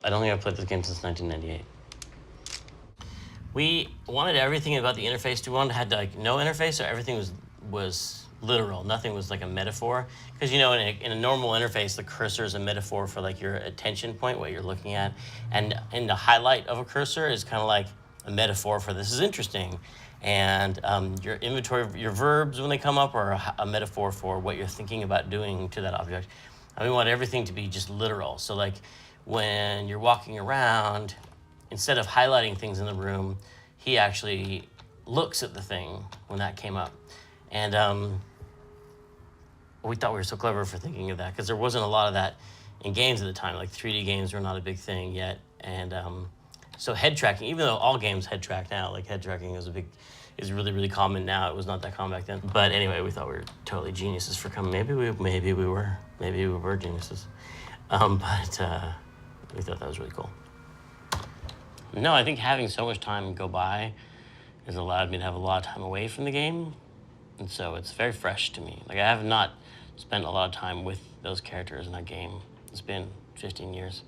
I don't think I've played this game since 1998. We wanted everything about the interface. We wanted to have like no interface, so everything was literal. Nothing was like a metaphor. Because you know, in a normal interface, the cursor is a metaphor for like your attention point, what you're looking at, and the highlight of a cursor is kind of like a metaphor for this is interesting, and your inventory, your verbs when they come up are a metaphor for what you're thinking about doing to that object. And we want everything to be just literal. So like when you're walking around, instead of highlighting things in the room, he actually looks at the thing when that came up. And we thought we were so clever for thinking of that, because there wasn't a lot of that in games at the time. Like 3D games were not a big thing yet. And so head tracking, even though all games head track now, like head tracking is really, really common now. It was not that common back then. But anyway, we thought we were totally geniuses for coming. Maybe we were geniuses. But we thought that was really cool. No, I think having so much time go by has allowed me to have a lot of time away from the game. And so it's very fresh to me. Like I have not spent a lot of time with those characters in that game. It's been 15 years.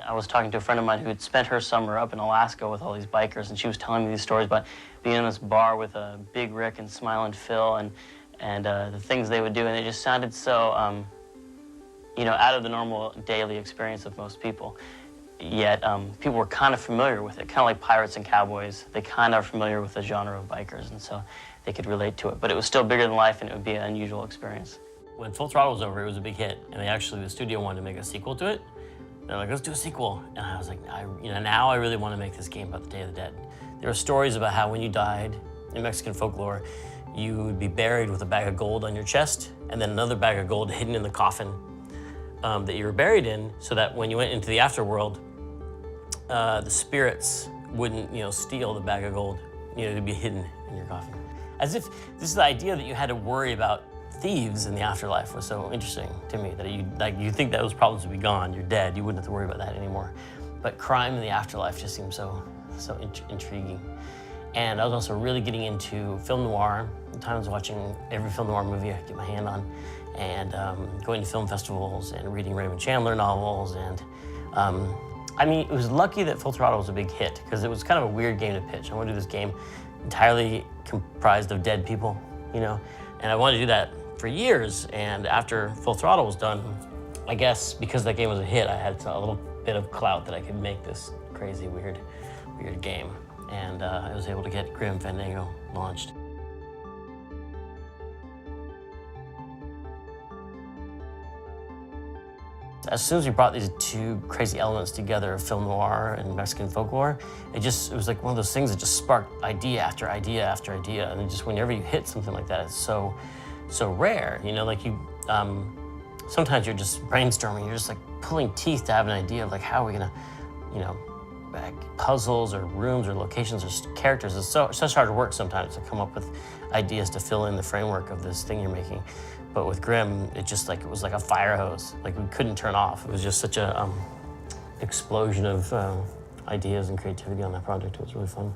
I was talking to a friend of mine who had spent her summer up in Alaska with all these bikers, and she was telling me these stories about being in this bar with Big Rick and Smilin' Phil and the things they would do, and it just sounded so, you know, out of the normal daily experience of most people. Yet people were kind of familiar with it, kind of like pirates and cowboys. They kind of are familiar with the genre of bikers, and so they could relate to it. But it was still bigger than life, and it would be an unusual experience. When Full Throttle was over, it was a big hit, and the studio wanted to make a sequel to it. They're like, let's do a sequel. And I was like, now I really want to make this game about the Day of the Dead. There were stories about how when you died in Mexican folklore, you would be buried with a bag of gold on your chest, and then another bag of gold hidden in the coffin that you were buried in, so that when you went into the afterworld, the spirits wouldn't, steal the bag of gold. It'd be hidden in your coffin. As if this is the idea that you had to worry about thieves in the afterlife was so interesting to me, that you think those problems would be gone, you're dead, you wouldn't have to worry about that anymore. But crime in the afterlife just seemed so intriguing. And I was also really getting into film noir. At times watching every film noir movie I could get my hand on, and going to film festivals and reading Raymond Chandler novels. And it was lucky that Full Throttle was a big hit, because it was kind of a weird game to pitch. I wanted to do this game entirely comprised of dead people, and I wanted to do that for years. And after Full Throttle was done, I guess because that game was a hit, I had a little bit of clout that I could make this crazy, weird game. And I was able to get Grim Fandango launched. As soon as we brought these two crazy elements together, film noir and Mexican folklore, it was like one of those things that just sparked idea after idea after idea. And just whenever you hit something like that, it's so rare. Sometimes you're just brainstorming, you're just like pulling teeth to have an idea of like, how are we gonna, puzzles or rooms or locations or characters. It's such hard work sometimes to come up with ideas to fill in the framework of this thing you're making. But with Grim, it was like a fire hose. Like we couldn't turn off. It was just such a explosion of ideas and creativity on that project. It was really fun.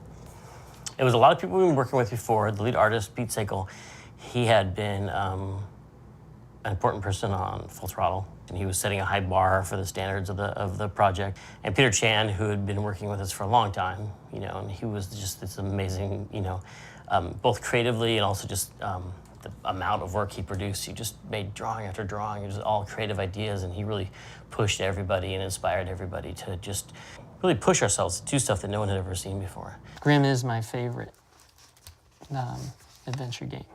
It was a lot of people we've been working with before. The lead artist, Pete Sakel, he had been an important person on Full Throttle, and he was setting a high bar for the standards of the project. And Peter Chan, who had been working with us for a long time, and he was just this amazing, both creatively and also just the amount of work he produced. He just made drawing after drawing. It was all creative ideas, and he really pushed everybody and inspired everybody to just really push ourselves to do stuff that no one had ever seen before. Grim is my favorite adventure game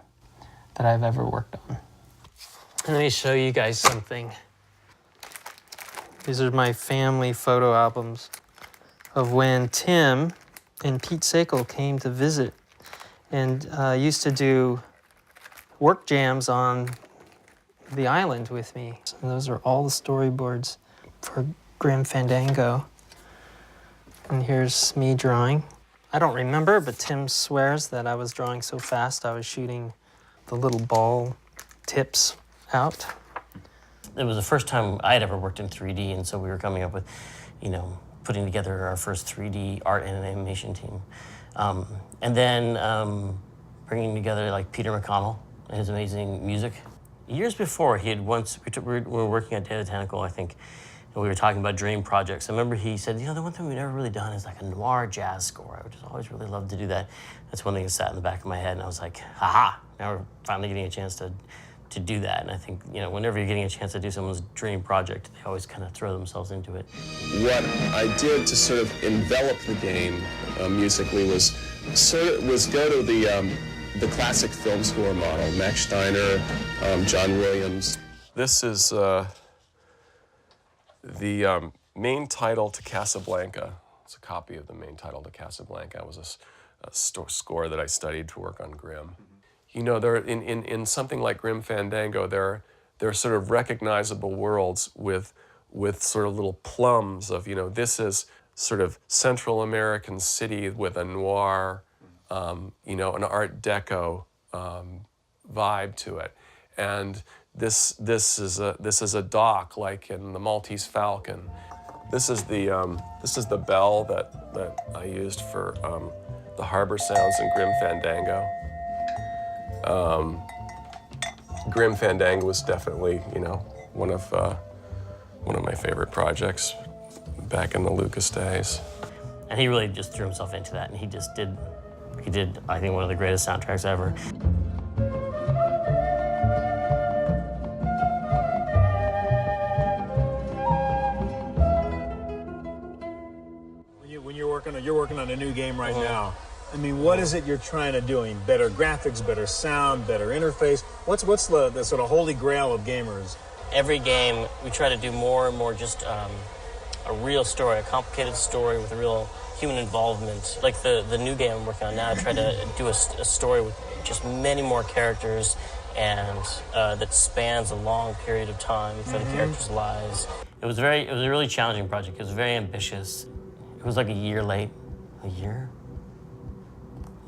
that I've ever worked on. And let me show you guys something. These are my family photo albums of when Tim and Pete Sakel came to visit and used to do work jams on the island with me. And those are all the storyboards for Grim Fandango. And here's me drawing. I don't remember, but Tim swears that I was drawing so fast I was shooting the little ball tips out. It was the first time I had ever worked in 3D, and so we were coming up with, putting together our first 3D art and animation team. And then bringing together like Peter McConnell and his amazing music Years before, he had once, we were working at Day of the Tentacle, I think, and we were talking about dream projects. I remember he said, you know, the one thing we've never really done is like a noir jazz score. I would just always really love to do that. That's one thing that sat in the back of my head, and I was like, haha, now we're finally getting a chance to do that. And I think, you know, whenever you're getting a chance to do someone's dream project, they always kind of throw themselves into it. What I did to sort of envelop the game musically was go to the classic film score model, Max Steiner, John Williams. This is the main title to Casablanca. It's a copy of the main title to Casablanca. It was a score that I studied to work on Grimm. You know, there in something like Grim Fandango, there are sort of recognizable worlds with sort of little plums of, you know, this is sort of Central American city with a noir, you know, an Art Deco vibe to it, and this is a dock like in the Maltese Falcon. This is the bell that I used for the harbor sounds in Grim Fandango. Grim Fandango was definitely, you know, one of my favorite projects back in the Lucas days. And he really just threw himself into that, and he did, I think, one of the greatest soundtracks ever. When you're working on a new game right now, I mean, what is it you're trying to do? I mean, better graphics, better sound, better interface. What's the sort of holy grail of gamers? Every game, we try to do more and more just a real story, a complicated story with a real human involvement. Like the new game I'm working on now, I try to do a story with just many more characters and that spans a long period of time for the characters' lives. It was a really challenging project. It was very ambitious. It was like a year late. A year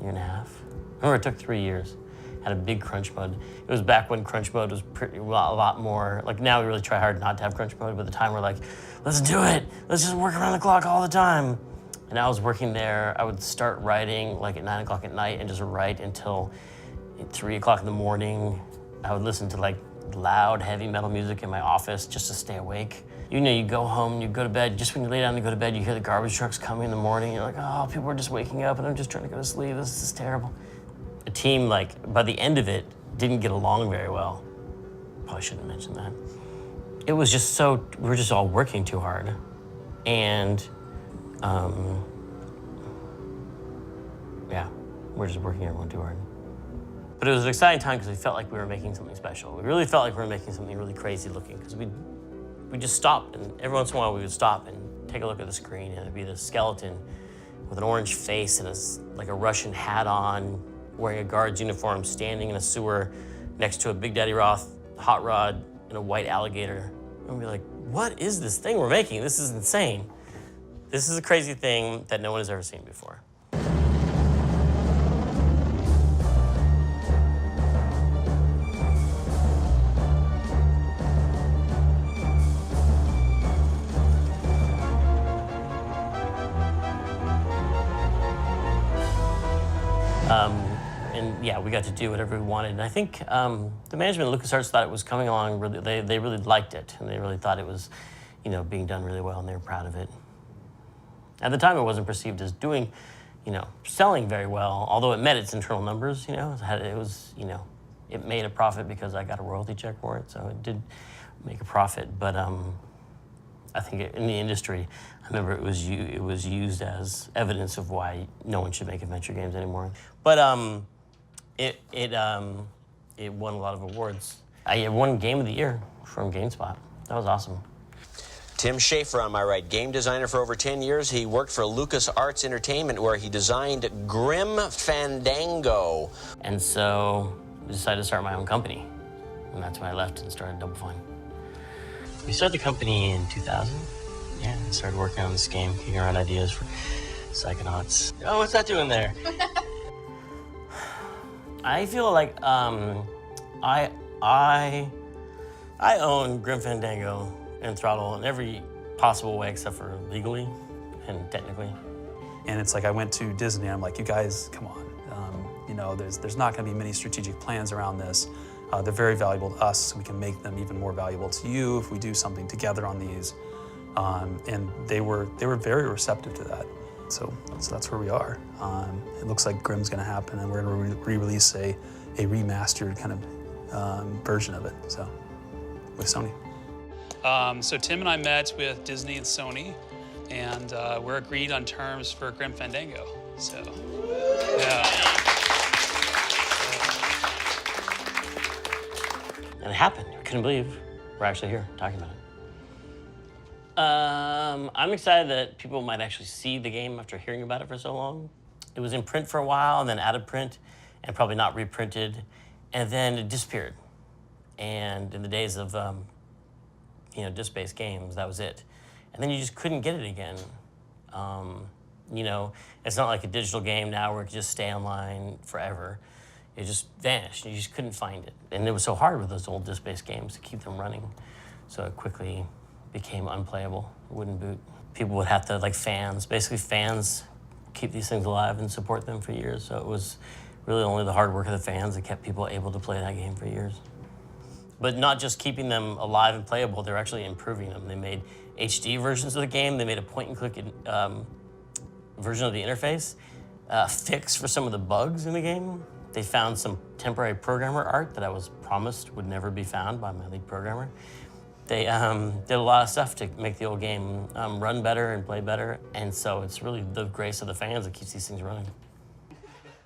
and a half. I remember it took 3 years. Had a big crunch mode. It was back when crunch mode was a lot more, like now we really try hard not to have crunch mode, but at the time we're like, let's do it. Let's just work around the clock all the time. And I was working there, I would start writing like at 9 o'clock at night and just write until 3 o'clock in the morning. I would listen to like loud, heavy metal music in my office just to stay awake. You know, you go home, you go to bed, just when you lay down to go to bed, you hear the garbage trucks coming in the morning. You're like, oh, people are just waking up and I'm just trying to go to sleep. This is terrible. A team, like, by the end of it, didn't get along very well. Probably shouldn't mention that. It was just so, we were just all working too hard. And, yeah, we're just working everyone too hard. But it was an exciting time because we felt like we were making something special. We really felt like we were making something really crazy looking because we just stopped, and every once in a while we would stop and take a look at the screen, and it'd be this skeleton with an orange face and like a Russian hat on, wearing a guard's uniform, standing in a sewer next to a Big Daddy Roth hot rod and a white alligator. And we'd be like, what is this thing we're making? This is insane. This is a crazy thing that no one has ever seen before. And yeah, we got to do whatever we wanted. And I think the management of LucasArts thought it was coming along really, they really liked it. And they really thought it was, you know, being done really well, and they were proud of it. At the time, it wasn't perceived as doing, you know, selling very well, although it met its internal numbers, you know. It was, you know, it made a profit because I got a royalty check for it, so it did make a profit. But I think in the industry, I remember it was used as evidence of why no one should make adventure games anymore. But it won a lot of awards. I won Game of the Year from GameSpot. That was awesome. Tim Schafer, on my right, game designer for over 10 years. He worked for LucasArts Entertainment, where he designed Grim Fandango. And so I decided to start my own company. And that's when I left and started Double Fine. We started the company in 2000. Yeah, and started working on this game, kicking around ideas for Psychonauts. Oh, what's that doing there? I feel like I own Grim Fandango and Throttle in every possible way except for legally and technically. And it's like I went to Disney, I'm like, you guys, come on. You know, there's not gonna be many strategic plans around this. They're very valuable to us, so we can make them even more valuable to you if we do something together on these. And they were very receptive to that. So that's where we are. It looks like Grimm's going to happen, and we're going to re-release a remastered kind of version of it. So with Sony. So Tim and I met with Disney and Sony, and we're agreed on terms for Grim Fandango. So yeah. And it happened. I couldn't believe we're actually here talking about it. I'm excited that people might actually see the game after hearing about it for so long. It was in print for a while, and then out of print, and probably not reprinted, and then it disappeared. And in the days of disc-based games, that was it. And then you just couldn't get it again. It's not like a digital game now where it can just stay online forever. It just vanished. You just couldn't find it. And it was so hard with those old disc-based games to keep them running. So it quickly became unplayable. It wouldn't boot. People would have to, like fans, keep these things alive and support them for years. So it was really only the hard work of the fans that kept people able to play that game for years. But not just keeping them alive and playable, they're actually improving them. They made HD versions of the game. They made a point-and-click version of the interface, fix for some of the bugs in the game. They found some temporary programmer art that I was promised would never be found by my lead programmer. They did a lot of stuff to make the old game run better and play better. And so it's really the grace of the fans that keeps these things running.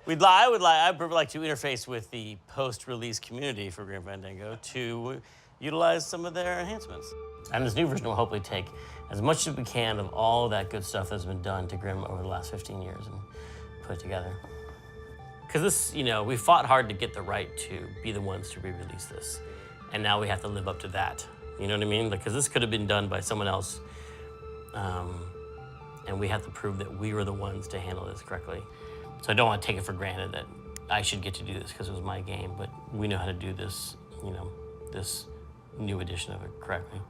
I would like to interface with the post-release community for Grim Fandango to utilize some of their enhancements. And this new version will hopefully take as much as we can of all that good stuff that's been done to Grim over the last 15 years and put it together. Because this, we fought hard to get the right to be the ones to re-release this. And now we have to live up to that. You know what I mean? Because this could have been done by someone else. And we have to prove that we were the ones to handle this correctly. So I don't want to take it for granted that I should get to do this because it was my game, but we know how to do this, this new edition of it correctly.